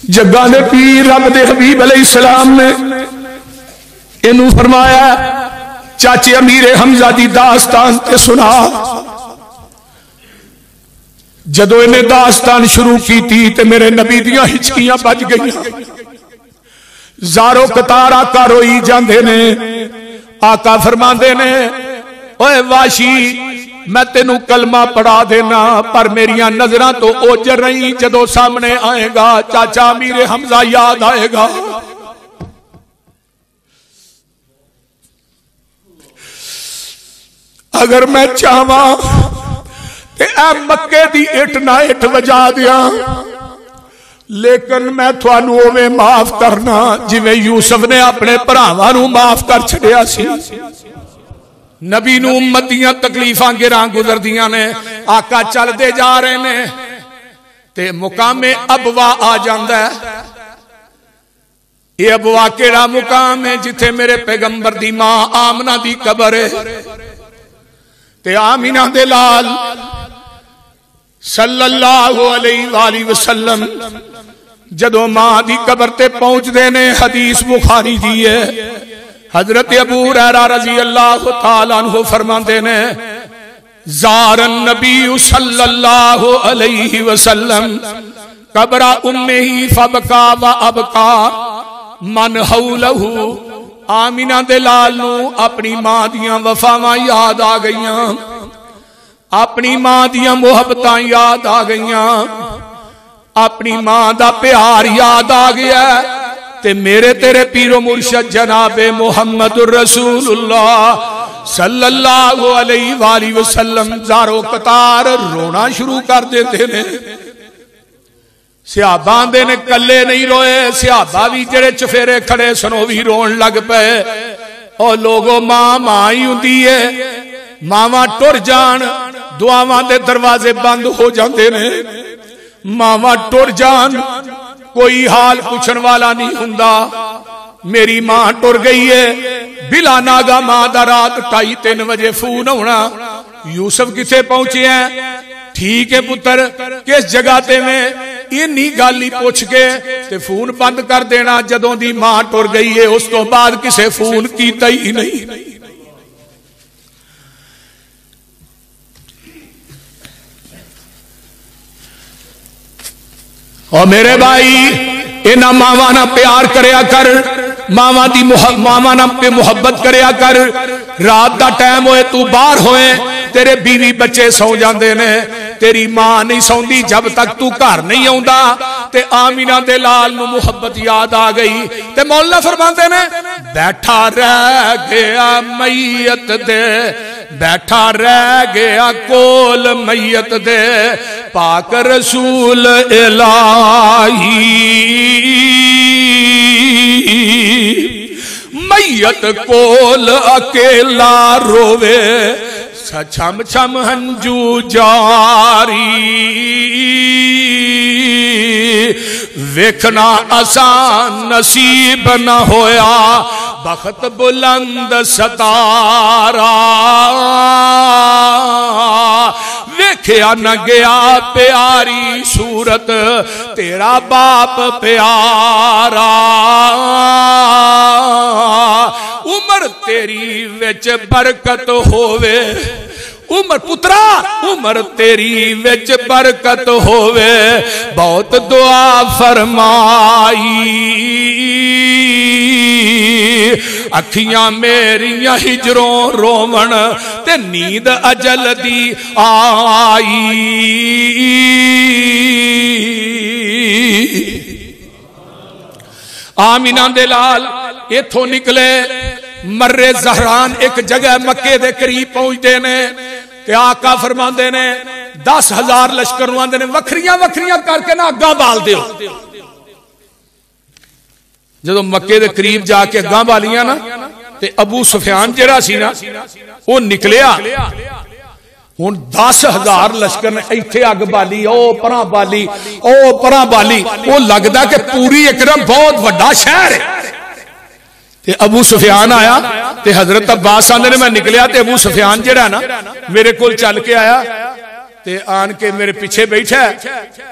जग्गा ने पीर रब दे हबीब अलैहिस्सलाम ने इनू फरमाया चाचे अमीरे हमजा दी दास्तान ते सुना। जदों इन्हें दास्तान शुरू की ते मेरे नबी दियां हिचकियां बज गई। ज़ारो कतार आका रोई जांदे ने। आका फरमांदे ने ओए वाशी मैं तेनू कलमा पढ़ा देना पर मेरिया नजरां तो ओझल रही। जदों सामने आएगा चाचा अमीरे हमजा याद आएगा। अगर मैं चाहवा ते ऐ मक्के दी इट ना इट वजा दिया, लेकिन मैं थानू उवें माफ करना जिवें यूसुफ ने अपने भरावां नू माफ कर छड़िया सी। नबी नू उम्मत दियां तकलीफां गिरां गुजरदियां ने। आका चलते जा रहे ने ते मुकामे अबवा आ जांदा है। ये अबवा केड़ा मुकाम है जिथे मेरे पैगंबर दी मां आमना दी कबर है ते आमीना दे लाल सल्लल्लाहु अलैहि वसल्लम जदों मां दी कबर ते पहुंचदे ने। हदीस बुखारी दी है। हजरत अबू हुरैरा रज़ी अल्लाह तआला अन्हु फरमाते ने ज़ारन नबी सल्लल्लाहु अलैहि वसल्लम कब्र उम्मिही फबका व अबका मन हौलहु। आमीना दे लाल नू अपनी मां दियां वफावां याद आ गईयां, अपनी मां दियां मुहब्बतां याद आ गईयां, अपनी मां दा प्यार याद आ गया। ते मेरे तेरे पीरो मुर्शद जनाबे मुहम्मदुर रसूलुल्लाह सल्लल्लाहु अलैहि वसल्लम ज़ारो कतार रोना शुरू कर देते ने। सिहाबा आंदे ने कले नहीं रोए, सिहाबा भी जेड़े चफेरे खड़े सन वो भी रोन लग पे। और लोगों मां मां ही हुंदी है, मावां टुर जान दुआवां दे दरवाजे बंद हो जाते ने। मावां टुर जान कोई हाल पूछण वाला नहीं हुंदा। मेरी मां टुर गई है बिला नागा मां दा रात 2:30-3 बजे फोन होना यूसुफ किथे पहुंचे हैं? ठीक है पुत्र किस जगह ते में इन्नी गल ही पूछ के ते फोन बंद कर देना। जदों दी मां टुर गई है उस तो बाद किसे फोन कीता ही नहीं। और मेरे भाई इन्हां मावां नाल प्यार करया कर, मावां दी मावां नाल पे मुहब्बत करया कर। रात दा टाइम होए तू बाहर होए तेरे बीवी बच्चे सौ जाते ने, तेरी मां नहीं सौंदी जब तक तू घर नहीं आउंदा। ते आमीना दे लाल नू मुहब्बत याद आ गई ते मौला फरमाते ने बैठा रह गया मैयत दे, बैठा रह गया कोल मैयत दे पाक रसूल इलाही। मैयत कोल अकेला रोवे छम छम हंजू जारी। वेखना आसान नसीब न होया बखत बुलंद सतारा। वेख्या न गया प्यारी सूरत तेरा बाप प्यारा। उम्र तेरी विच बरकत होवे, उम्र पुत्रा उम्र तेरी विच बरकत होवे बहुत दुआ फरमाई। अखियां मेरियां हिजरों रोवन ते नींद अजल दी आई। आमीना दे लाल इथों निकले मर्रे जहरान एक जगह मक्के दे करीब पहुंचते ने ते आका फरमाते ने 10,000 लश्कर आंदे ने वखरियां वखरियां करके ना अग्गां बाल दिओ। जदों मक्के दे करीब जाके अग्गां बालियां ना ते अबू सुफियान जिहड़ा सी ना वो निकलिया। हुण 10,000 लश्कर ने इत्थे अग बाली, ओ परां बाली, ओ परां बाली। वो लगदा कि पूरी एकदम बहुत वड्डा शहर है। ते अबू सुफियान आया ते हजरत अब्बास आंदे ने मैं निकलिया ते अबू सुफियान जिहड़ा ना मेरे कोल चल के आया ते आन के मेरे पीछे बैठा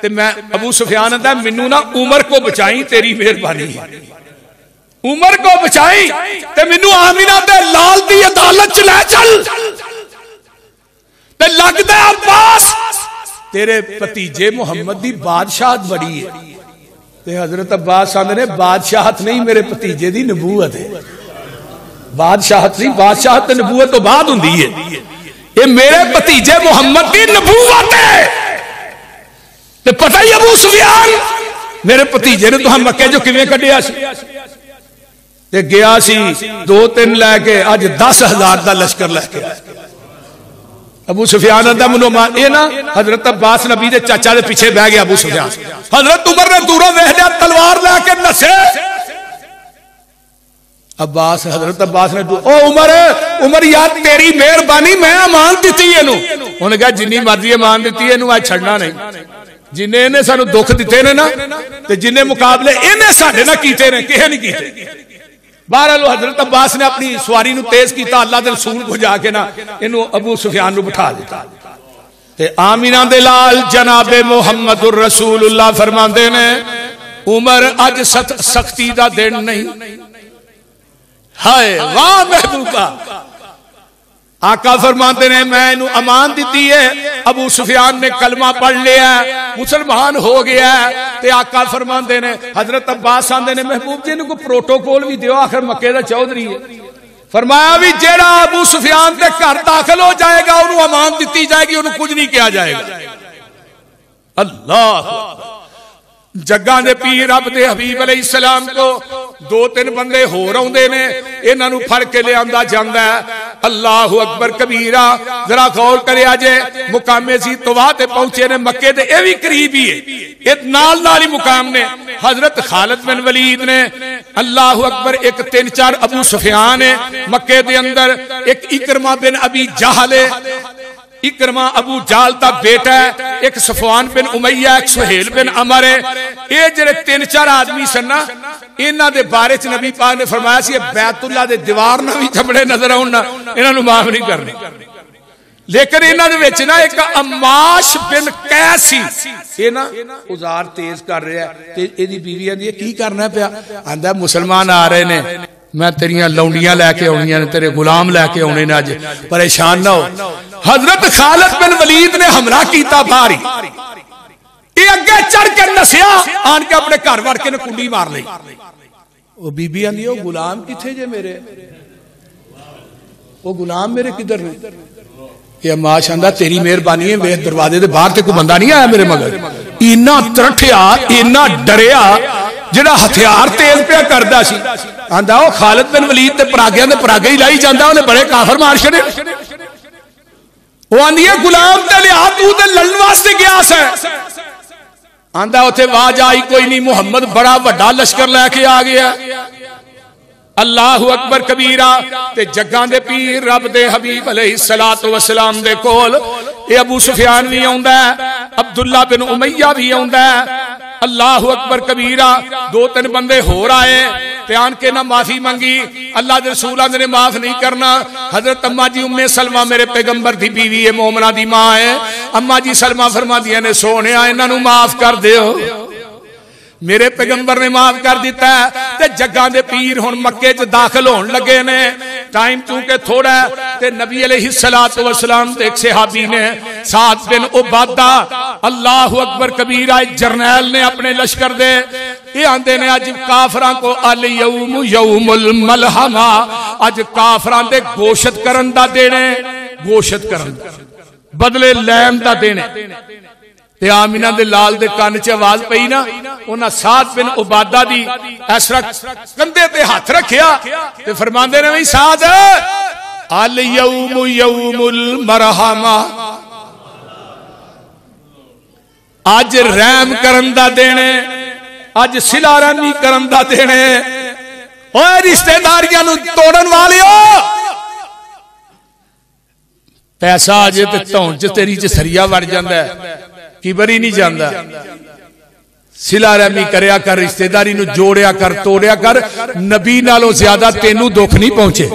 ते मैं अबू सुफियान आंदा मैनू ना उमर को बचाई तेरी मेहरबानी उमर को बचाई ते मैनू आमिना दे लाल दी अदालत च ले चल ते लगदा अब्बास तेरे भतीजे मुहम्मद दी बादशाहत बड़ी है ते हजरत अब्बास आंदे ने बादशाहत नहीं मेरे भतीजे दी नबूवत है बादशाहत नहीं बादशाहत नबूवत तो बाद हुंदी है ये मेरे भतीजे मुहम्मद की नबूवत है ते पता ही अबू सुफियान मेरे भतीजे ने तुहां मक्के जो किवें कढिया सी ते गया सी 2-3 लैके अज 10,000 का लश्कर लैके अबू सुफियान आंदा मैनू ये ना हजरत अब्बास नबी दे चाचा दे पीछे बह गया अबू सुफियान हजरत उमर ने दूरों वेख लिया तलवार लैके नसे अब्बास हजरत अब्बास ने ओ उमर उमर यार तेरी मेहरबानी मैं अमान दी इनू उन्हें कहा जिन्नी मर्जी अमान दी इनू आज छड़ना नहीं जिन्हें इन्हें सानू दुख दिते ने ना ते जिन्हें मुकाबले इन्हें साडे नाल कीते ने किसे नहीं कीते बहरहाल हजरत अब्बास ने अपनी सवारी नू तेज किया अल्लाह दे रसूल को जाके ना इनू अबू सुफियान नू बिठा दिता ते आमीना दे लाल जनाबे मुहम्मदुर रसूलुल्लाह फरमांदे ने उमर अज सख्ती दा दिन नहीं हाय वाह महबूबा आका फरमाते ने मैं इनू अमान दी है अबू सुफियान ने कलमा पढ़ लिया मुसलमान हो गया ते आका फरमाते ने हजरत अब्बास आंदे ने महबूब जी को प्रोटोकॉल भी दियो आखिर मक्के दा चौधरी है फरमाया भी जेड़ा अबू सुफियान के घर दाखिल हो जाएगा उन्हें अमान दी जाएगी उन्हें कुछ नहीं किया जाएगा अल्लाह जग्गा दे पीर रब दे हबीब अलैहिस्सलाम को 2-3 बंदे होर आउंदे ने इन्हां नूं फड़ के लियांदा जांदा है अल्लाहु अकबर कबीरा जरा गौर करे जे मुकामे सी तवा ते पहुंचे ने मक्के दे ए भी करीब ही है ये नाल ही मुकाम ने हजरत खालिद बिन वलीद ने अल्लाहु अकबर एक 3-4 अबू सुफियान है मक्के दे अंदर एक इकरमा बिन अबी जहल है इकरमा अबू जाल का बेटा है एक सफवान बिन उमैया एक सुहेल बिन अमर है ये जेरे 3-4 आदमी सन ना इन्हां दे बारे च नबी पाक ने फरमाया सी बैतुल्ला दे दीवार ना भी झमड़े नजर आउण ना इन्हां नूं माफ नहीं करनी लेकिन इन्हां दे विच ना एक अमाश बिन कैस सी ये ना औजार तेज कर रहा है ते इहदी बीवी आंदी की करना पिया आंदा मुसलमान आ रहे ने मैं तेरिया लौंडियां लैके आउणियां ने तेरे गुलाम लैके आउणे ने अज परेशान ना हो हजरत खालिद बिन वलीद ने हमला किया बाहरी ये अगे चढ़ के नसिया आन के अपने घर वड़ के कुंडी मार ली वो बीबी आंदी ओ गुलाम किथे जे मेरे वो गुलाम मेरे किधर ने ये माश आंदा तेरी मेहरबानी है मेरे दरवाजे के बाहर से कोई बंदा नहीं आया मेरे मगर इन्ना तरठिया इन्ना डरिया जिहड़ा हथियार तेज पिया करदा सी आंदा ओ खालिद बिन वलीद ते परागियां दे परागे ही लाई जांदा उन्हें बड़े काफर मार छड़े वो आंदी है गुलाम ते लिया तू ते लड़न वास्ते गया स आंदा उथे आवाज आई कोई नहीं मुहम्मद बड़ा वड्डा लश्कर लैके आ गया अल्लाहु अकबर कबीरा ते जग्गां दे पीर रब दे हबीब अलैहिस्सलातु वस्सलाम दे कोल ये अबू सुफियान भी आउंदा है अब्दुल्ला बिन उमैया भी आउंदा है अल्लाहु अकबर कबीरा 2-3 बंदे होर आए प्यान के ना माफी मंगी अल्लाह दे रसूल ने माफ नहीं करना हजरत अम्मा जी उम्मे सलमा मेरे पैगंबर दी बीवी है मोमना दी मां है अम्मा जी सलमा फरमादियां ने सोने इन्हां नूं माफ कर दियो मेरे पैगंबर ने माफ कर दिता है ते जग्गां दे पीर हुण मक्के च दाखिल होण लगे ने टाइम चूंकि थोड़ा ते नबी अलैहिस्सलातु वस्सलाम ते एक सहाबी ने साद बिन उबादा अल्लाहु अकबर कबीरा जरनैल ने अपने लश्कर दे ये आंदे ने अज काफरां को अल यौम यौमुल मलहमा अज काफरां दे गोशत करन दा देने गोशत करन बदले लैन दा देने ते आमिना दे लाल दे कान च आवाज पई ना उन्हां साद बिन उबादा दी ऐसरा कंधे ते हाथ रखिया ते फरमांदे ने भाई साद अल यौम यौमुल मरहमा अज रहम करन दा देने अज सिला रहमी करन दा देने ओए रिश्तेदारियां नूं तोड़न वालिओ पैसा अजे ते धौन च तेरी च सरिया वड़ जांदा है किबर ही नहीं जाता सिला रहमी करया कर रिश्तेदारी नूं जोड़िया कर तोड़िया कर नबी नालों ज्यादा तेनू दुख नहीं पहुंचे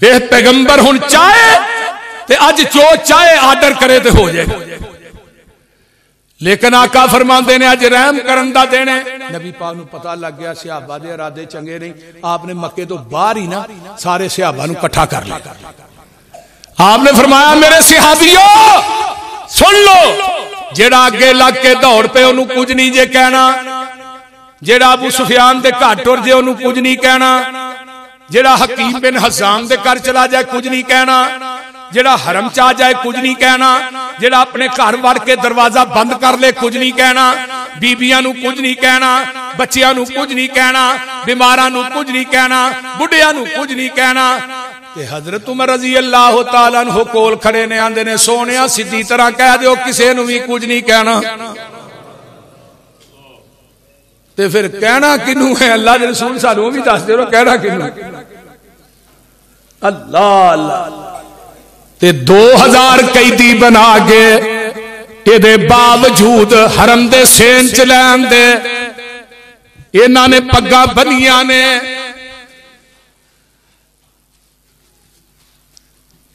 वे पैगंबर हुण चाहे ते अज जो चाहे आर्डर करे तो हो जाए। लेकिन आका फरमाते ने अज रहम करन दा दिन है। नबी पाक नूं पता लग गया सहाबा दे इरादे चंगे नहीं। आपने मक्के तो बाहर ही ना सारे सहाबा नूं इकट्ठा कर लिया। आपने फरमाया मेरे सहाबियों सुन लो, जेड़ा अगे लग के दौड़ पे उन्होंने कुछ नहीं जे कहना, जेड़ा अबू सुफियान दे घर टुर जे उन्होंने कुछ नहीं कहना, जेड़ा हकीम बिन हिज़ाम दे घर चला जाए कुछ नहीं कहना, जेड़ा हरम च आ जाए कुछ नहीं कहना, जेड़ा अपने घर वड़ के दरवाजा बंद कर ले कुछ नहीं कहना, बीबियां नूं कुछ नहीं कहना, बच्चियां नूं कुछ नहीं कहना, बीमारां नूं कुछ नहीं कहना, बुढ़ियां नूं कुछ नहीं कहना। ते हजरत उमर रजी अल्लाह तआला अन्हु कोल खड़े ने आंदे ने सोनिया सीधी तरह कह दिओ किसे नूं भी कुछ नहीं कहना। ते फिर कहना किनू है? अल्लाह दे रसूल सानू भी दस दे कहना किनू? अल्लाह अल्लाह। ते 2000 कैदी बना के एदे बावजूद हरम दे सेन च लैन दे इन्हां ने पग्गां बनियां ने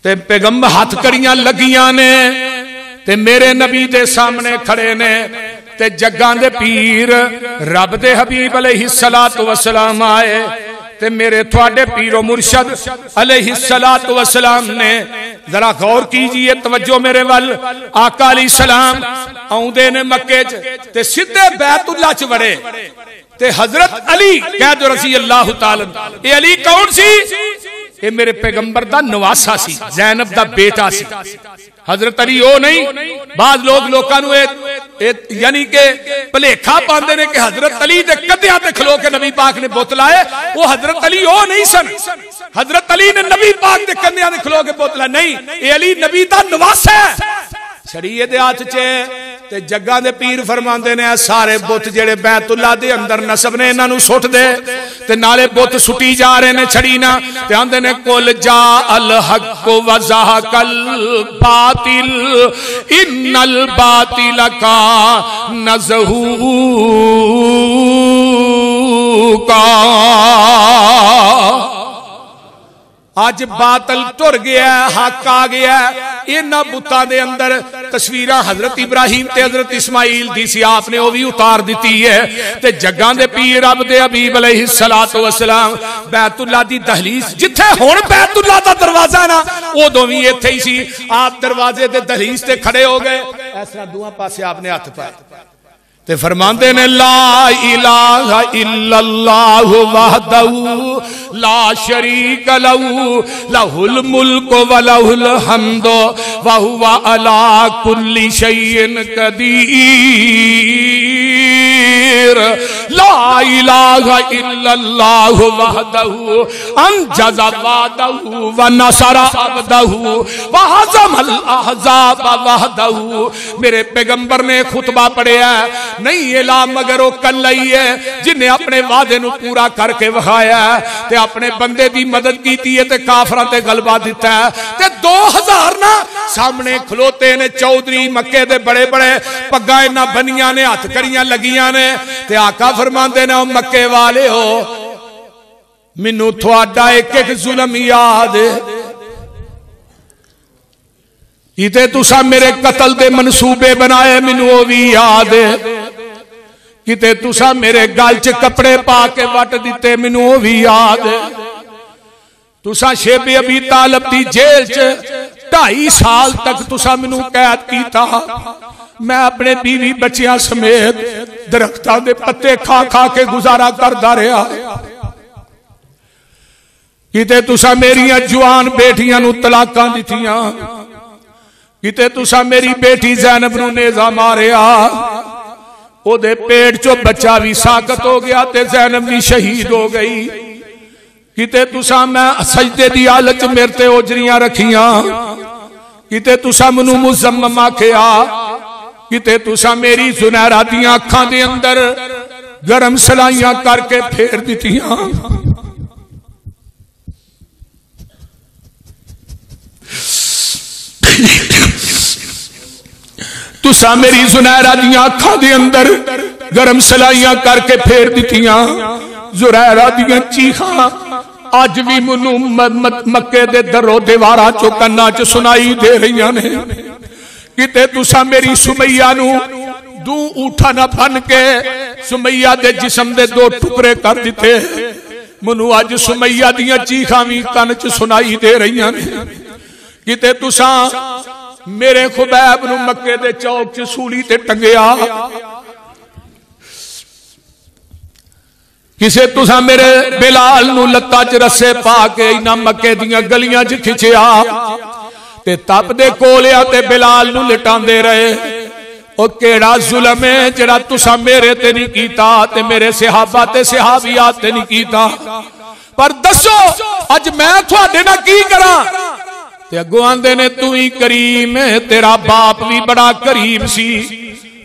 ते पैगंबर हथकड़ियां लगियां ने ते मेरे नबी दे सामने खड़े ने ते जग्गां दे पीर रब दे हबीब अलैहिस्सलातु वस्सलाम आए ते मेरे थोड़े पीरो मुर्शद अलैहिस्सलातु वस्सलाम ने जरा गौर कीजिए, तवज्जो मेरे वल। आका अलैहिस्सलाम आउंदे ने मक्के च ते सीधे बैतुल्लाह च वड़े ते हजरत अली कह दो रज़ी अल्लाह तआला। ये अली कौन सी? ये मेरे पैगंबर दा नवासा सी, ज़ैनब दा बेटा सी। हजरत अली ओ नहीं। बाद लोगों नूं यानी के भलेखा पाते ने कि हजरत अली दे कद्दियां ते खलो के नबी पाक ने बुत लाए। वो हजरत अली ओ नहीं सन। हजरत अली ने नबी पाक दे कद्दियां ते खलो के बुत लाए नहीं। ये अली नबी दा नवासा है। छड़िए दे हाथ च ते जग्गा दे पीर फरमाते ने सारे बुत जेड़े बैतुल्लाह दे अंदर नसब ने इन्हां नूं सुट दे ते नाले बुत सुटी जा रहे ने छड़ी ना ते आंदे ने कुल जा अल हक व ज़हकल बातिल इन्नल बातिल का नज़हू का। आज बातल टुर गया, हक आ गया। इन्हां बुतां दे अंदर तस्वीरां हजरत इब्राहिम ते हजरत इस्माइल दी सी, आपने वो भी उतार दी है। ते जग्गां दे पीर रब दे हबीब अलैहिस्सलातु वस्सलाम बैतुल्लाह दी दहलीज जिथे हुण बैतुल्लाह दा दरवाजा ना उदों भी इत्थे ही सी। आप दरवाजे ते दहलीज ते खड़े हो गए, इस तरह दोवां पासे आपने हथ पाए ते फरमाते ने ला इलाहा इल्लल्लाह वहदहू ला शरीक लहू लहुल मुल्क व लहुल हम्दु व हुवा अला कुल्ली शैइन कदीर। ला इलाहा इल्लल्लाह वहदहू अंजज़ वअदहू व नसर अब्दहू व हज़मल अहज़ाब वहदहू। मेरे पैगंबर ने खुतबा पढ़िया नहीं एला मगर वो कल ही है जिन्हें अपने वादे नूं पूरा करके विखाया ते अपने बंदे दी मदद की ते काफरां ते गलबा दिता है। ते 2000 ना सामने खलोते ने चौधरी मक्के दे बड़े बड़े पग्गां इन्हां बनियां ने, हथकड़ियां लगियां ने ते आका फरमांदे ने ओ मक्के वाले हो मैनू तुहाडा एक एक जुल्म याद इते तुसा मेरे कतल दे मनसूबे बनाए मैनू वो भी याद किते तुसा मेरे गल च कपड़े पा के वट दिते मैनू वो भी याद। तुसा शेबे अबी तालिब दी जेल च 2.5 साल तक तुसा मैनू कैद कीता। मैं अपने बीवी बच्चियां समेत दरख्तां दे पत्ते खा खा के गुजारा करदा रहा। किते तुसा मेरियां जवान बेटियां नू तलाकां दित्तियां, किते तुसा मेरी बेटी ज़ैनब नू नेज़ा मारिया, ओदे पेट चो बच्चा भी साकत हो गया ते ज़ैनब भी शहीद हो गई। किते तुसा मैं सजदे दी हालत मेरे ते ओजरियां रखियां, किते तुसा मैनू मुज़म्मम आखिया, किते तुसा मेरी सुनहरा दियां अखां दे अंदर गरम सलाइयां करके फेर दित्तियां। तुसा मेरी जुनैरा दियां अखां दे अंदर गरम सलाइयां करके फेर दित्तियां। जुनैरा दियां चीखां अज भी मैनू मक्के दे दरो दीवारां चो कन्नां च सुनाई दे रही ने किते तुसा मेरी सुमैया नू दू ऊठा ना बन के सुमैया दे जिस्म दे दो टुकड़े कर दिते। मैनू अज सुमैया दियां चीखां भी कन च सुनाई दे रही ने किते तुसा मेरे खुबैब नू मक्के दे चौक च सूली ते टंगिया, किसे तुसा मेरे बिलाल नू लत्ता च रस्से पा के इन्हां मक्के दियां गलियां च खिंचिया ते तप दे कोलिया ते बिलाल नू लिटांदे रहे। ओ केड़ा जुल्म है जेड़ा तुसा मेरे ते नहीं कीता ते मेरे सहाबा ते सहाबियात ते नहीं कीता, पर दसो अज मैं तुहाडे नाल की करां? ते अगों आंदे ने तू ही करीम है, तेरा बाप भी बड़ा करीम सी।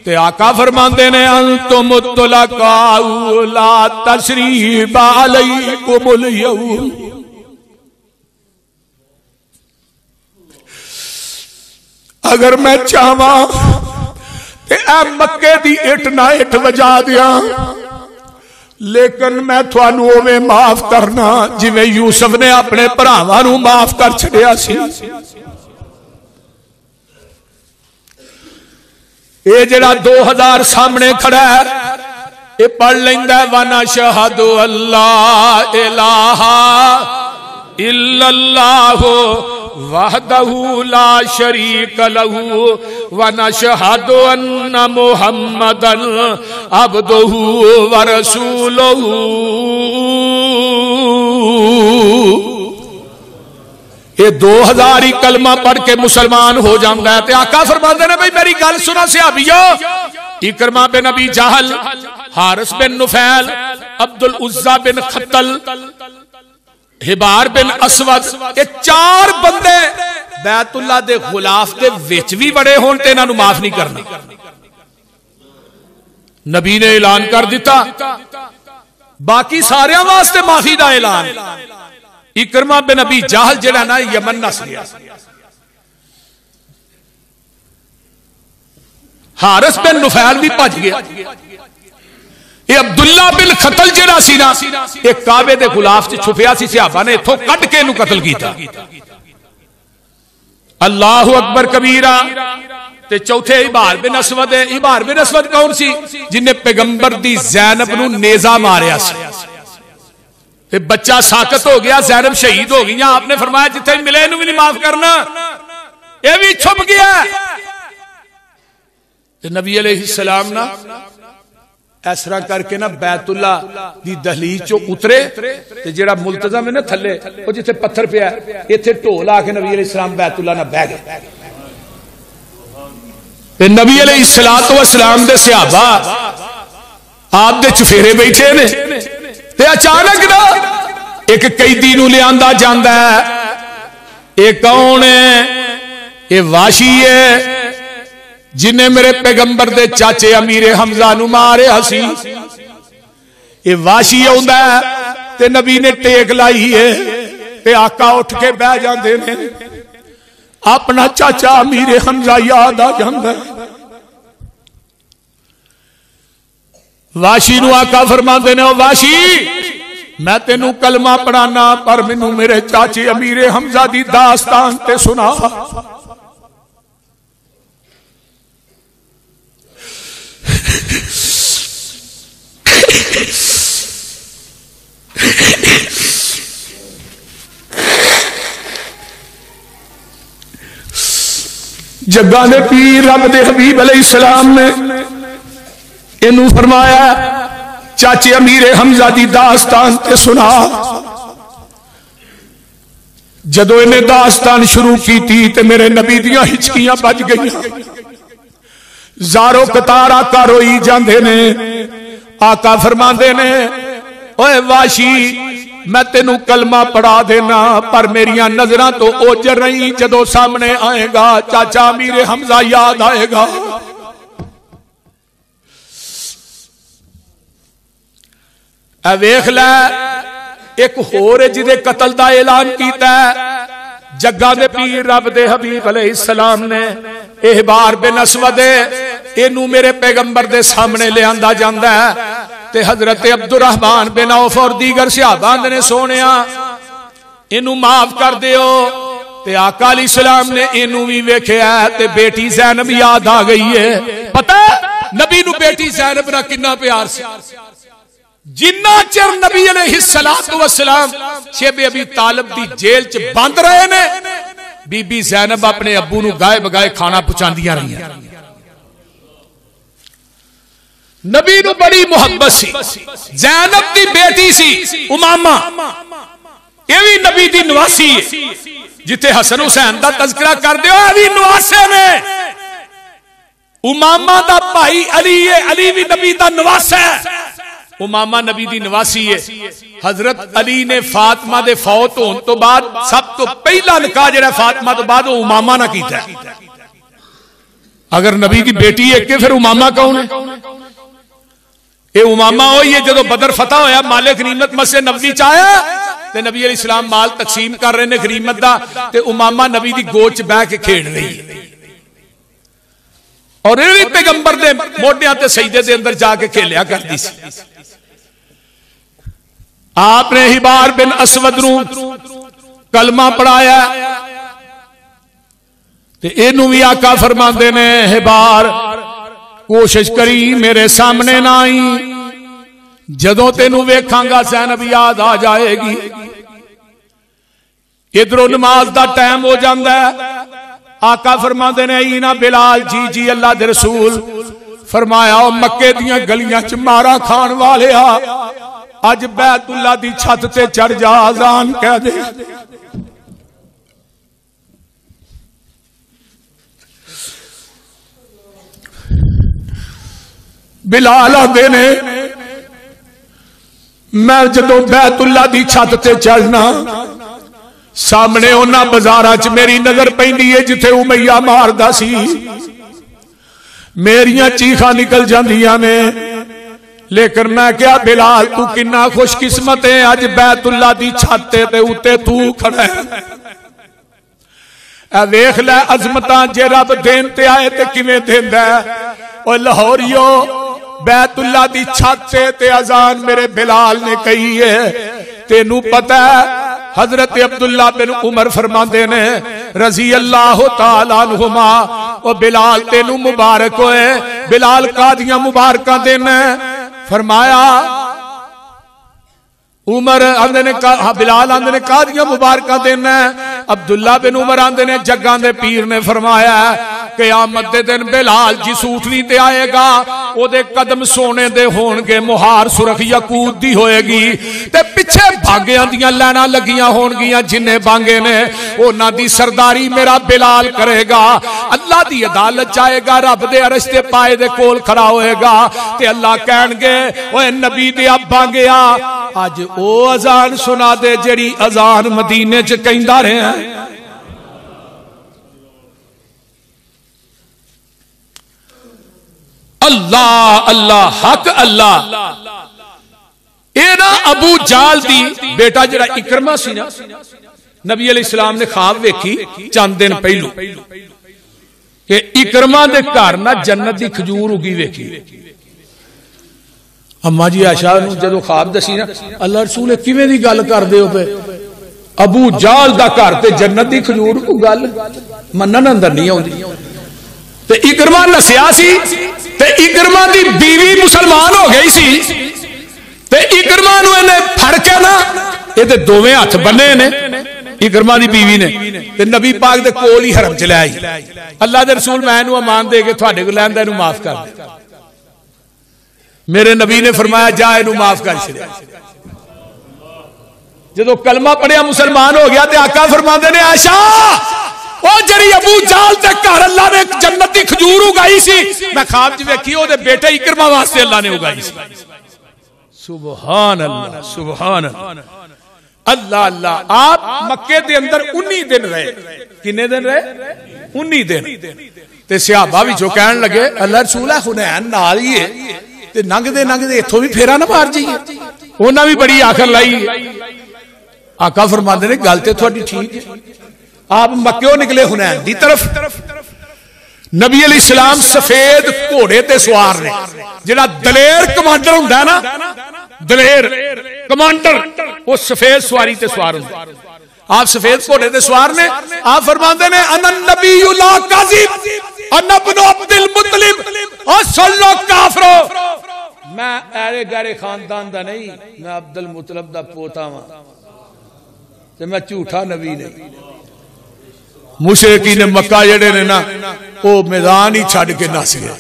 ते आका फरमांदे ने अंतुम तुलकाउ ला तशरीबा अलैकुमुल यौम। अगर मैं चाहवा ते ए मक्के दी इट ना इट वजा दिया, लेकिन मैं थानू ओवें माफ करना जिवें यूसुफ ने अपने भरावां नू माफ कर छड़िया सी। ये जड़ा 2000 सामने खड़ा है ये पढ़ लेंदा वना शहदु अल्लाह इलाहा इल्लल्लाहु वहदहु ला शरीक लहू व नशहदु अन्ना मुहम्मदन अब्दुहु व रसूलुहु। ये 2000 ही कलमा पढ़ के मुसलमान हो जाता है। ते आका फरमाते ने भाई मेरी गल सुनो सहाबियो, इकरमा बिन अबी जहल, हारिस बिन नुफैल, अब्दुल उज्जा बिन खत्तल, हिबार बिन असवद, ये 4 बंदे बैतुल्ला दे गुलाफ दे विच भी बड़े होण ते इन्हां नूं माफ नहीं करना। नबी ने ऐलान कर दिता, बाकी सारियां वास्ते माफी दा ऐलान। इकरमा बिन अबी जहल जेड़ा ना यमन नस गया, हारिस बिन नुफैल भी भज गया, ये अब्दुल्ला बिन खतल जेड़ा सी ना ये काबे दे गुलाफ च छुपिया सी, सहाबा ने इथों कट के इहनूं कतल कीता। अल्लाहु अकबर कबीरा। ते चौथे इबार बिन असवद है। इबार बिन असवद कौन सी? जिन्हें पैगंबर दी ज़ैनब नूं नेज़ा मारिया सी, ते बच्चा साकत हो गया, ज़ैनब शहीद हो गई। आपने फरमाया जिथे मिले इहनूं भी नहीं माफ करना, ये भी छुप गया। ते नबी अलैहिस्सलाम ना इस तरह करके ना बैतुल्ला दी दहलीज चो उतरे, ते जेड़ा मुल्तज़म है ना थले वो जिथे पत्थर पिया इत्थे ढोल आके नबी अलैहिस्सलाम बैतुल्ला ना बह गए। ते नबी अलैहिस्सलातु वस्सलाम दे सहाबा आप दे चफेरे बैठे ने, ते अचानक ना एक कैदी नूं लियांदा जांदा है। ये कौन है? ये वाशी है जिन्हें मेरे पैगंबर दे चाचे अमीर हमजा नूं मारिया सी। ये वाशी आउंदा है ते नबी ने टेक लाई है, ते आका उठ के बह जांदे ने। अपना चाचा अमीर हमजा याद आ जांदा है। वाशी नूं आका फरमांदे ने, ओ वाशी मैं तेनू कलमा पढ़ाना, पर मैनू मेरे चाचे अमीर हमजा दी दास्तान ते सुना। जग्गा ने पीर रब दे हबीब अलैहिस्सलाम ने इनू फरमाया चाचे अमीर हमजा दी दास्तान ते सुना। जदों इन्हें दास्तान शुरू की ते मेरे नबी दियां हिचकियां बज गई। ज़ारो कतार आका रोई जांदे ने। आका फरमांदे ने, ओए वाशी मैं तेनू कलमा पढ़ा देना, पर मेरिया नजरां तो ओझल रही। जदों सामने आएगा चाचा अमीर हमजा याद आएगा। वेख लै एक होर जिदे कतल दा ऐलान कीता जग्गा दे पीर रब दे हबीब अलैहिस्सलाम ने। इहबार बिन असवद इनू मेरे पैगंबर दे सामने लियांदा जांदा है, ते हजरत अब्दुर्रहमान बिन औफ और दीगर सहाबा ने सोनिया इनू माफ कर दियो। ते आका अलैहिस्सलाम ने इनू भी वेख्या ते बेटी ज़ैनब याद आ गई है। पता नबी नू बेटी ज़ैनब ना कितना प्यार सी। जिन्ना चिर नबी अलैहिस्सलातु वस्सलाम शेबे अबी तालिब दी जेल च बंद रहे ने, बीबी ज़ैनब अपने अब्बू नू गाए बगाए खाना पहुंचांदियां रही। नबी नू बड़ी मुहब्बत सी। ज़ैनब दी बेटी सी उमामा, ये भी नबी दी नवासी है। जिथे हसन हुसैन दा तज़किरा कर दियो भी नवासे ने। उमामा दा भाई अली है, अली भी नबी दा नवासा है। उमामा नबी दी नवासी है। हजरत अली ने फातिमा दे फौत होने तो बाद सब तो पहला निकाह जिहड़ा फातिमा तो बाद वो उमामा ना कीता। अगर नबी दी बेटी है कि फिर उमामा कौन है? ये उमामा वही है जो बदर फतह होया, माले गनीमत मस्जिद नबवी च आया ते नबी अलैहिस्सलाम माल तकसीम कर रहे ने गनीमत दा, ते उमामा नबी दी गोद च बह के खेड रही है। और ये भी पैगंबर दे मोढियां ते सजदे दे अंदर जाके खेलिया करती सी। आपने हिबार बिन असवद नू कलमा पढ़ाया ते इनू भी आका फरमाते ने हिबार कोशिश करी मेरे सामने ना आई, जदों तेनू वेखांगा ज़ैनब याद आ जाएगी। इधरों नमाज दा टाइम हो जाता है। आका फरमाते ने आई ना बिलाल जी जी अल्लाह दे रसूल फरमाया मक्के दियां गलियां च मारा खान वाले अज बैतुल्ला दी छत ते चढ़ जा, अज़ान कह दे। बिलाल आते ने मैं जदों बैतुल्ला दी छत ते चढ़ना सामने उन्हां बाजारां च मेरी नजर पैंदी है जिथे उमैया मारदा सी। मेरियां चीखां निकल जांदियां ने, लेकिन मैं क्या बिलाल तू किन्ना खुशकिस्मत है, अज बैतुल्ला दी छत ते उत्ते तू खड़ा है। वेख लै अजमतां जे रब देन ते आए ते किवें देंदा है। ओ लाहौरियो बैतुल्ला दी छत ते अजान मेरे बिलाल ने कही है। तेनू पता है हजरत अब्दुल्ला बिन उमर फरमाते ने रजी अल्लाह तआला अन्हुमा, ओ बिलाल तेनू मुबारक होए। बिलाल कादियां मुबारकां देना। फरमाया उमर आंदे ने बिलाल आंदे ने कादियां मुबारकां देना। अब्दुल्ला बिन उमर आंदे ने जग्गां दे पीर ने फरमाया क़यामत दे दिन बिलाल जी सूटनी ते आएगा, ओदे कदम सोने दे होणगे, मुहार सुरख याकूत दी होएगी ते पिछे भागियां दियां लाइनां लगियां होणगियां। जिन्ने बांगे ने उन्हां दी सरदारी मेरा बिलाल करेगा। अल्लाह दी अदालत जाएगा, रब दे अरश दे पाए दे कोल खड़ा होएगा ते अल्लाह कहणगे ओए नबी दे बांगिया अज ओ अजान सुना दे जेड़ी अजान मदीने च कहंदा रहा। अल्लाह अल्लाह हक अल्लाह। ये ना अबू जाल दी बेटा जरा इकरमा सी ना, नबी अलैहिस्सलाम ने ख्वाब वेखी चंद दिन पहलू कि इकरमा दे घर ना जन्नत दी खजूर उगी वेखी। अम्मा जी आयशा नूं जदों ख्वाब दसी ना अल्लाह रसूल किवें दी गल करदे हो पे, अबू जाल दा घर ते जन्नत दी खजूर को गल मनन अंदर नहीं आउंदी। ते इकरमा नसिया सी ते इकरमा दी बीवी मुसलमान हो गई सी ते इकरमा नूं इहने फड़ के ना इहदे दोवें हथ बन्ने ने इकरमा दी बीवी ने ते नबी पाक दे कोल ही हरम च लै आई। अल्लाह दे रसूल मैं इहनूं अमान दे के तुहाडे कोल लैंदा इहनूं माफ कर दे। मेरे नबी ने फरमाया जा इहनूं माफ कर छड़िया। जदों कलमा पढ़िया मुसलमान हो गया ते आका फरमांदे ने आयशा ओ जड़ी अबू जाल दे घर अल्लाह ने जन्नत दी खजूर उगाई सी, मैं ख्वाब च वेखी ओदे बेटे इकरमा वास्ते अल्लाह ने उगाई सी। सुभान अल्लाह सुभान अल्लाह अल्लाह। आप मक्के दे अंदर 19 दिन रहे। किन्ने दिन रहे? 19 दिन। ते सहाबा विचों कहण लगे अल्लाह रसूल है हुनैन नाल ही है ते नंगदे नंगदे इत्थों भी फेरा ना मार जाइए। उन्हां भी बड़ी आखर लाई। आका फरमाते ने गल ते तुहाडी ठीक है। आप मक्के निकले हुनैन दी तरफ। नबी अलैहिस्सलाम सफेद घोड़े ते सवार ने, जिहड़ा दलेर कमांडर हुंदा है ना, दलेर कमांडर वो सफेद सवारी ते सवार हुंदा। आप सफेद घोड़े दे सवार ने, आप फरमाते ने अनन नबी ला काज़िब अन इब्न अब्दुल मुत्तलिब और सुन लो काफरो, मैं ऐरे गैरे खानदान दा नहीं, मैं अब्दुल मुत्तलिब दा पोता वां ते मैं झूठा नबी नहीं। मुशरिकीन मक्का जेड़े ने ना वो मैदान ही छड़ के नस गए,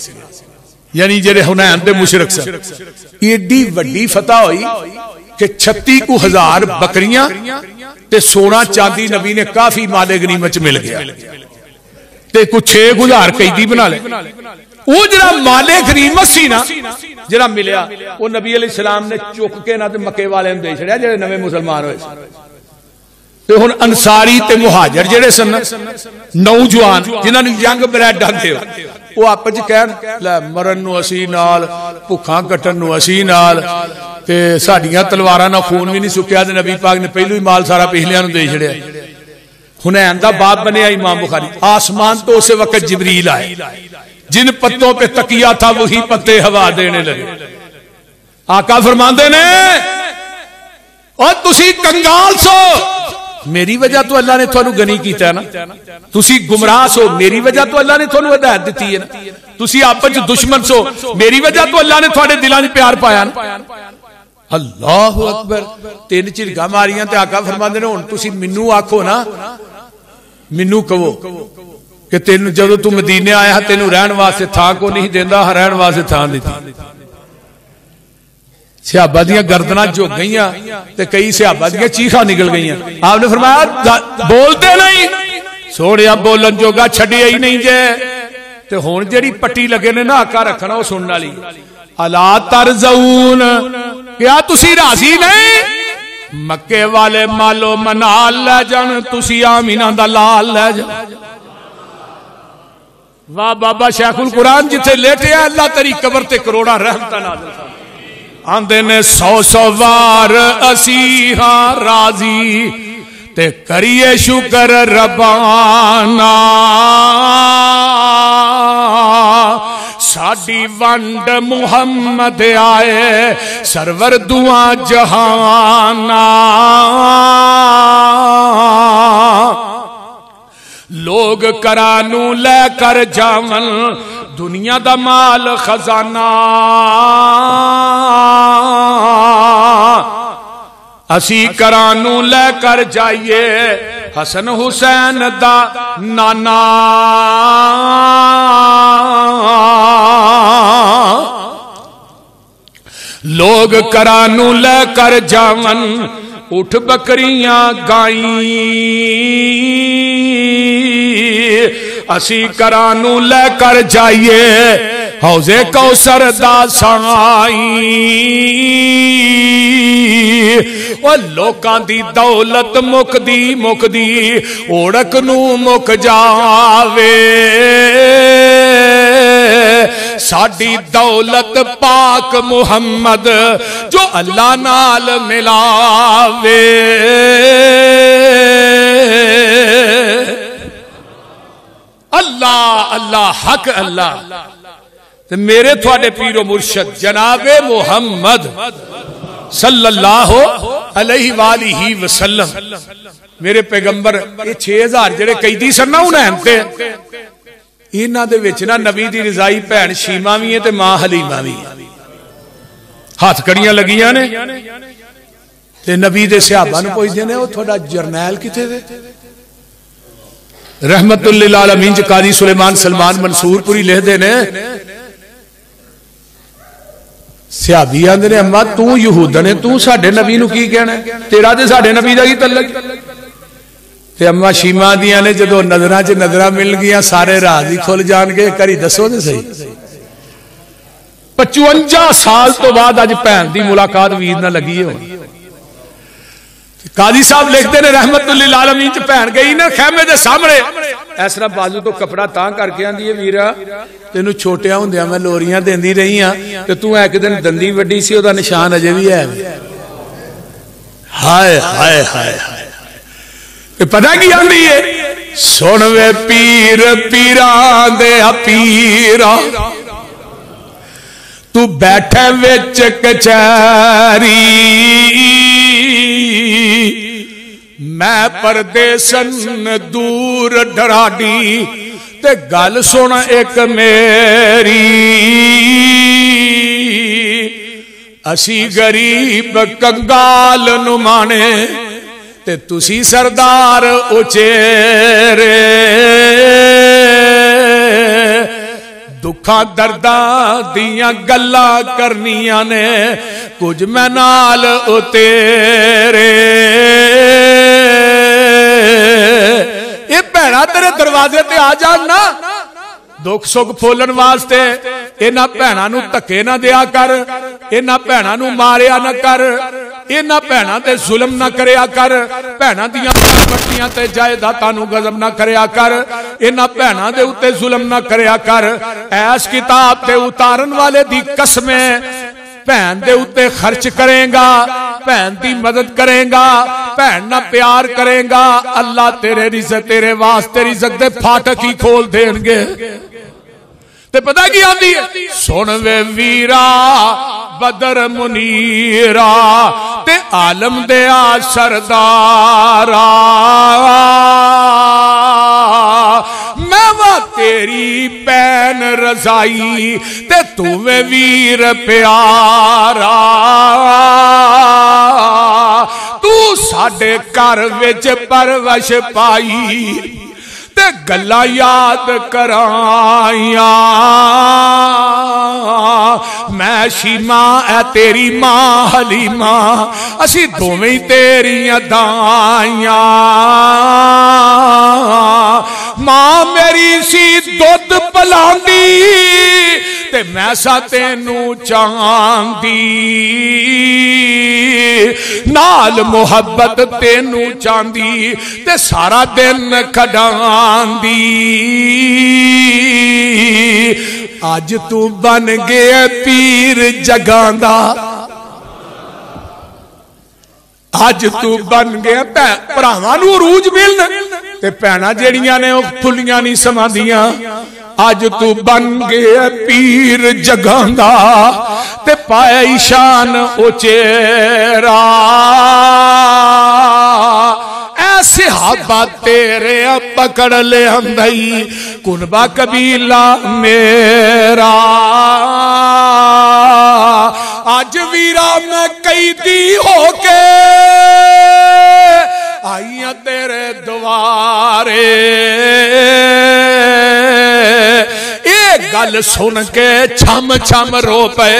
यानी जेड़े हुनैन दे मुशरिक सन। एडी वड्डी फतह हुई कि 36,000 बकरियां ते सोना चांदी नबी ने काफी माले गनीमत मिल गया ते कुछ 6,000 कैदी बना ले। वो जरा माले गनीमत सी ना जरा मिलिया वो नबी अलैहि सलाम ने चुक के ना ते मक्के वाले दे छड़िया जेड़े नवे मुसलमान होए। ते हुण अंसारी ते मुहाजिर जेड़े सन नौजवान जिन्हां नूं यंग ब्लड आंदे वो आपस च कहण लै मरन नूं असीं नाल, भुखा कट्टण नूं असीं नाल, ते साडियां तलवारां नाल खून भी नहीं सुक्या ते नबी पाक ने पहलू ही माल सारा पिछलियां नूं दे छड़िया। हुनैन दा बाप बने इमाम बुखारी। आसमान तो उस वक्त जिब्रील आए, जिन पत्तों पे तकिया था वही पत्ते हवा देने लगे। आका फरमाते ने और तुसी कंगाल सो, मेरी वजह तो अल्लाह ने तुहानू गनी कीता है ना, तुसी गुमराह सो, मेरी वजह तो अल्लाह ने तुहानू हिदायत दी है ना, तुसी आपस च दुश्मन सो, मेरी वजह तो अल्लाह ने तुहाडे दिलां च प्यार पाया ना। अल्लाह अकबर। 3 झिड़कां मारियां ते आका फरमाते ने हुण तुसी मैनू आखो ना, मैनू कहो कि तेन जदों तू मदीने आया तेनू रहन वास्ते थां को नहीं देंदा, रहन वास्ते थां दित्ती। सहाबा दियां गर्दनां झुक गईयां ते कई सहाबा दियां चीखां निकल गईयां। आपने फरमाया बोलते नहीं, सोहणिया बोलन जोगा छड्डिया ही नहीं जे। ते हुण जेड़ी पट्टी लगे ने ना आका रखना वो सुनने वाली। अला तरज़ऊन, क्या तुसी राजी नहीं मक्के वाले मालो मनाल लै जान, तुसी आमीना दा लाल लै जाओ। वाह बाबा शेखुल कुरान जिथे लेटे अल्लाह तेरी कबर ते करोड़ा रहमतां नाज़िल फरमा। आंदे ने 100 वार असी हां राजी ते करिए शुक्र रबाना, साडी वंड मुहम्मद आए सरवर दुआ जहाना। लोग करानू लेकर जावन दुनिया दा माल खजाना, असी करानू लेकर जाइए हसन हुसैन दा नाना। लोग करानू लेकर जावन उठ बकरियां गाई, असी करानू लेकर जाइए हौजे कौसर दा साई। ओ लोकां दी दौलत मुकदी मुकदी ओढ़क नू मुक जावे, साडी दौलत पाक मुहम्मद जो अल्लाह नाल मिलावे। अल्लाह अल्लाह हक अल्लाह। ते मेरे थोड़े पीरो मुर्शद जनाबे मुहम्मद सल्लल्लाहु अलैहि वसल्लम मेरे पैगंबर ये 6000 जेड़े कैदी सन ना हुनैन ते इन्हां दे विच ना नबी दी रजाई भैन शीमा भी है ते मां हलीमा भी, हाथ कड़ियां लगियां ने ते नबी दे सहाबा नूं पुछदे ने ओ थोड़ा जरनैल किथे वे? रहमतुल लिल आलमीन काजी सुलेमान सलमान मंसूरपुरी लिखदे ने सहाबी आंदे ने अम्मा तू यहूदन है, तू साडे नबी नूं की कहना, तेरा ते साडे नबी दा की तल्लक? ते अम्मा शीमा दियां ने जदों नजरां च नजरां मिल गईयां सारे राज ही खुल जाणगे। करी दसो ते सही 55 साल तो बाद अज भैन दी मुलाकात वीर नाल लगी है। काजी साहब लिखते ने रहमतुल लिल आलमीन च भैन गई ना खैमे दे सामने इस तरह बाजू तो कपड़ा तां करके आंदी है वीरा तेनू छोटिया हुंदियां मैं लोरियां देंदी रही हां ते तू एक दिन दंदी वड्डी सी ओदा निशान अजे भी है। हाय हाय हाय हाय पता की आंदी है सुन वे पीर पीरां दे पीरा तू बैठे विच कचहरी मैं परदेसन दूर डराडी ते गल सुन एक मेरी, असी गरीब कंगाल नुमाने ते तुसी सरदार उचेरे। दुखा दर्दा दियां गल्लां करनियां ने कुछ मैं नाल उतेरे। ये भैणा तेरे दरवाजे ते आ जान ना, दुख सुख फोलन वास्ते इन्हां भैणां नूं धक्के ना दिया कर, इन्हां भैणां नूं मारिया ना कर, इन्हां भैणां ते जुल्म ना करया कर, भैणां दियां प्रॉपर्टियां ते जायदादां नूं गजब ना करया कर, इन्हां भैणां दे उत्ते जुल्म ना करया कर। ऐस किताब ते उतारन वाले दी कसमें भैन दे उत्ते खर्च करेगा, भैन दी मदद करेगा, भैन ना प्यार करेगा, अल्लाह तेरे रिज़्क़ तेरे वास्ते रिज़्क़ दे फाटक ही खोल देंगे। ते पता की आंदी है, सुन वे वीरा बदर मुनीरा ते आलम दे आ सरदारा, मैं वा तेरी पैन रजाई ते तू वे वीर प्यारा। तू साडे घर विच परवश पाई ते गल्लां याद कराइया। मैं शीमा है तेरी मां हलीमा, असी दोवें ही तेरियां दाइयां। मां मेरी सी दुध पिलांदी ते मैं सा तेनू चांदी, नाल मुहब्बत तेनू चांदी ते सारा दिन खडांदी। अज तू बन गया पीर जगांदा, अज तू बन गया भरावां नूं अरूज मिलन ते भैणां जेड़ियां ने ओह फुल्लियां नहीं समांदियां। अज तू बन गया पीर जगांदा ते पाए ईशान उचेरा। ऐसे हाबा तेरे पकड़ ले अंदई कुनबा कबीला मेरा। आज वीरा मैं कैदी होके आईया तेरे द्वारे। गल सुन के छम छम रो पे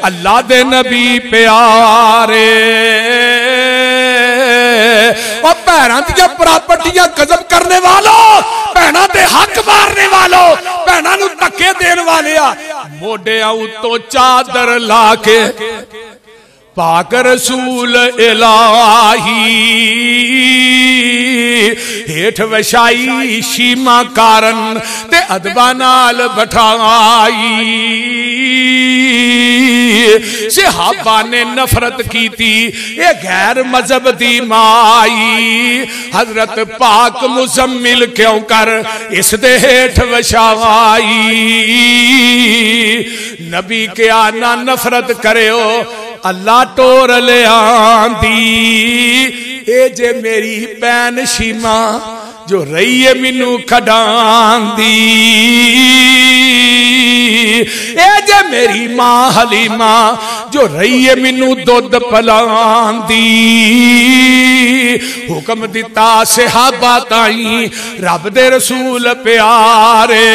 अल्लाह दे नबी प्यारे। और भैणां दियां प्रॉपर्टियां गजब करने वालों, भैणां दे हक मारने वालों, भैणां नूं धक्के देने वाले मोढियां उत्तों चादर ला के पाक रसूल इलाही हेठ वशाई शीमा कारण ते अदबा नाल बठाई। सहाबा ने नफरत की थी ये गैर मजहब दी माई। हजरत पाक मुजम्मिल क्यों कर इस दे हेठ वशाई। नबी के आना नफरत करो अल्लाह टोर ले आंदी। ए जे मेरी भैन शीमा जो रही है मैनू खडांदी। ए जे मेरी मां हलीमा जो रही है मैनू दुध पिलांदी। हुक्म दिता सहाबा ताई रब दे रसूल प्यारे।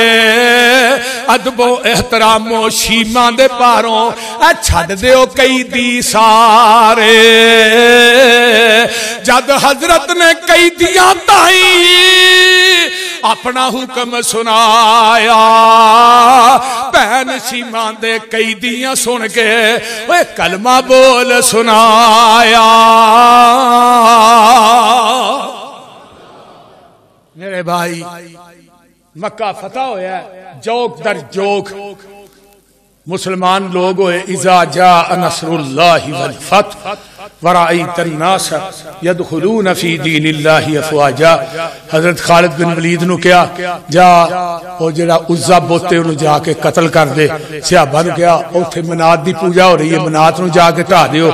अदबो एहतरामो शीमा दे पारों छड़ दिओ कैदी सारे। जद हजरत ने कैदियां ताई अपना हुक्म सुनाया, भैन शीमा दे कैदियां सुन के ओए कलमा बोल सुनाया। मेरे भाई मक्का फतह होया, जोक दर जोक मुसलमान लोग होए। इज़ा जा नसरुल्लाहि वल फतह वराअयतन नास यदखुलून फी दीनिल्लाहि अफवाजा। हजरत खालिद बिन वलीद नु क्या जा ओ जेड़ा उज़्ज़ा बोते उन्हें जाके कतल कर दे। सहाबा नु क्या उत्थे मनात दी पूजा हो रही है, मनात नु जाके ढा दियो।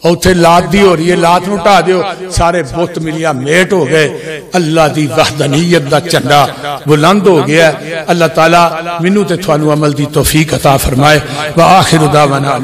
उत्थे लात दी हो रही है, लात नूं ढा दिओ, सारे बुत मिलिया मेट हो गए। अल्लाह दी वहदनीयत दा झंडा बुलंद हो गया। अल्लाह ताला मैनू ते तुहानू अमल दी तौफीक अता फरमाए। व आखिर दावाना